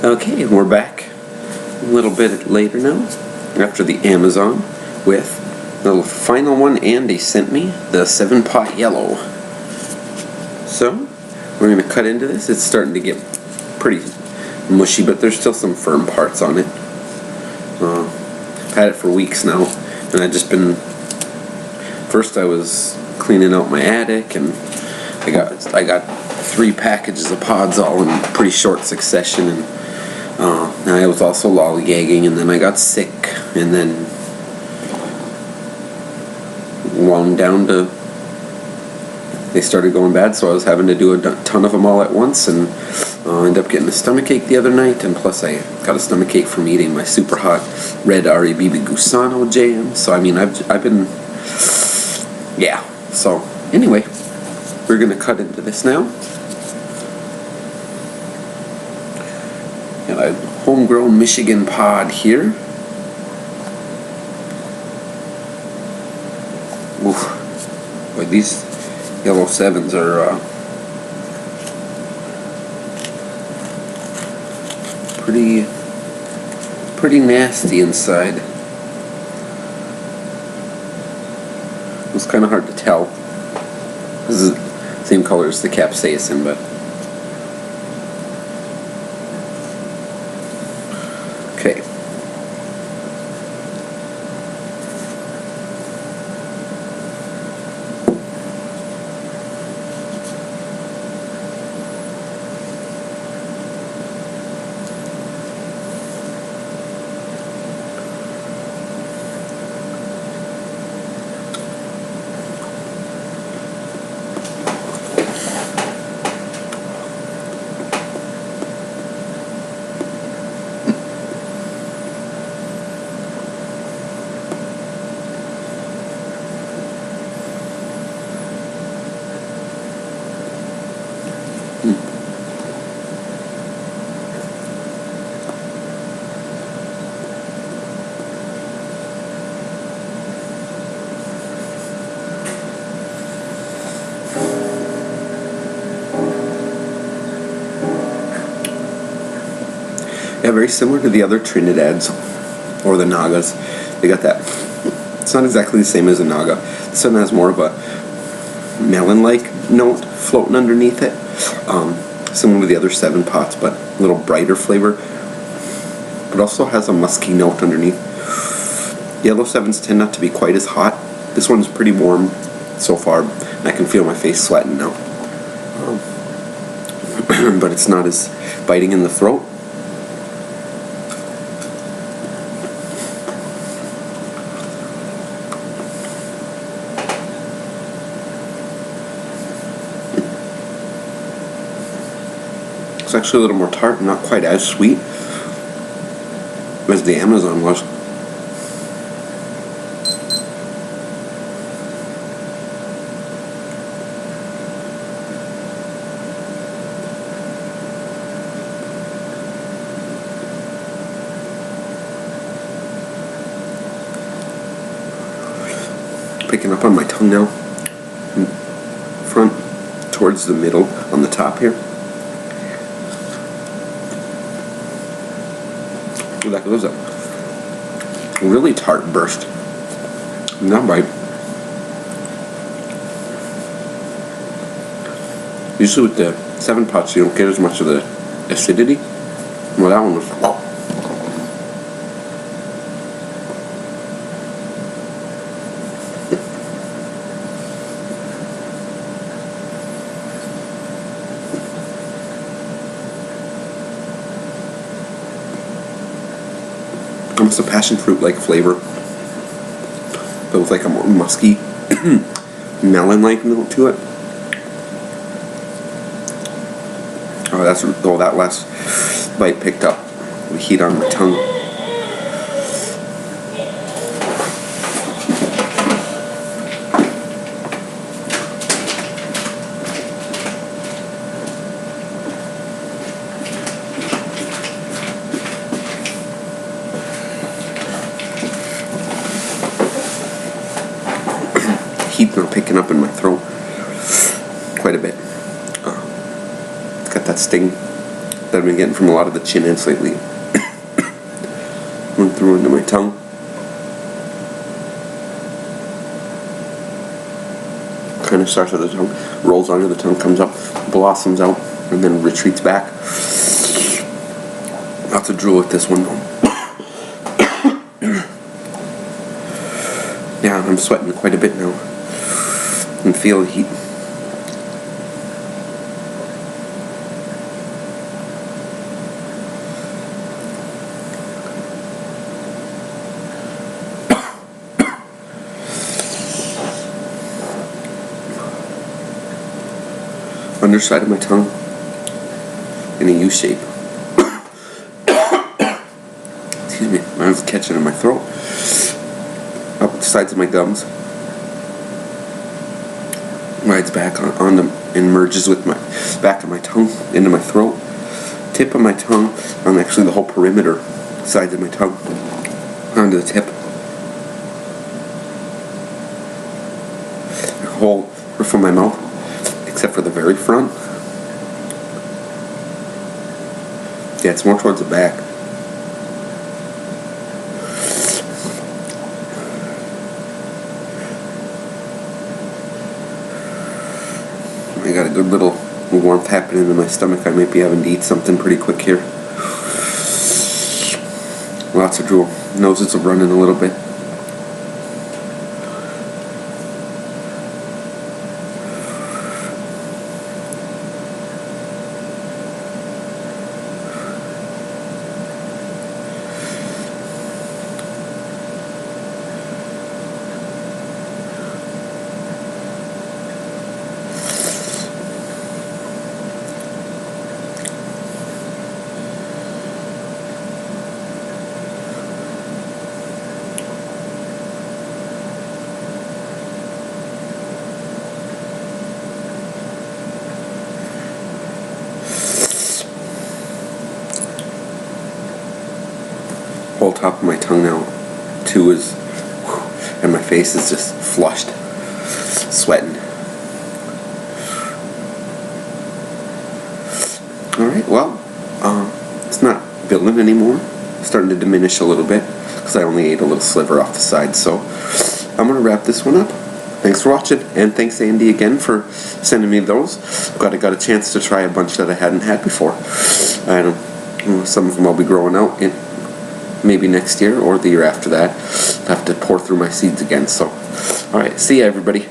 Okay, we're back a little bit later now, after the Amazon, with the final one Andy sent me, the 7-pot yellow. So, we're going to cut into this. It's starting to get pretty mushy, but there's still some firm parts on it. I've had it for weeks now, and I've just been... First I was cleaning out my attic, and I got 3 packages of pods all in pretty short succession, and I was also lollygagging, and then I got sick, and then wound down to, they started going bad, so I was having to do a ton of them all at once, and ended up getting a stomachache the other night, and plus I got a stomachache from eating my super hot red REBB Gusano jam. So I mean, I've been, yeah. So anyway, we're gonna cut into this now. Got a homegrown Michigan pod here. Oof. Boy, these yellow 7s are pretty nasty inside. It's kind of hard to tell. This is the same color as the capsaicin, but okay. Yeah, very similar to the other Trinidads or the Nagas. They got that. It's not exactly the same as a Naga. This one has more of a melon-like note floating underneath it. Similar to the other 7 pots, but a little brighter flavor. But also has a musky note underneath. Yellow 7s tend not to be quite as hot. This one's pretty warm so far. I can feel my face sweating now. But it's not as biting in the throat. It's actually a little more tart, not quite as sweet as the Amazon was. Picking up on my tongue now, front towards the middle on the top here. That was a really tart burst. Not bite. Usually with the 7 pots you don't get as much of the acidity. Well, that one was... almost a passion fruit-like flavor, but with like a more musky, melon-like note to it. Oh, that last bite picked up the heat on my tongue. Heat's not picking up in my throat quite a bit. It's got that sting that I've been getting from a lot of the chin ends lately. Went through into my tongue. Kind of starts at the tongue, rolls onto the tongue, comes up, blossoms out, and then retreats back. Lots of drool with this one though. Yeah, I'm sweating quite a bit now. And feel the heat. Underside of my tongue in a U shape. Excuse me, I was catching in my throat. Up the sides of my gums. Rides back on them and merges with my back of my tongue into my throat. Tip of my tongue on actually the whole perimeter sides of my tongue onto the tip. The whole roof of my mouth. Except for the very front. Yeah, it's more towards the back. I got a good little warmth happening in my stomach. I might be having to eat something pretty quick here. Lots of drool. Noses are running a little bit. Whole top of my tongue now too is, and my face is just flushed, sweating. Alright, well, it's not building anymore. It's starting to diminish a little bit because I only ate a little sliver off the side. So I'm going to wrap this one up. Thanks for watching, and thanks Andy again for sending me those. Glad I got a chance to try a bunch that I hadn't had before. I don't know, some of them I'll be growing out in maybe next year or the year after that. I'll have to pour through my seeds again. So, alright, see ya everybody.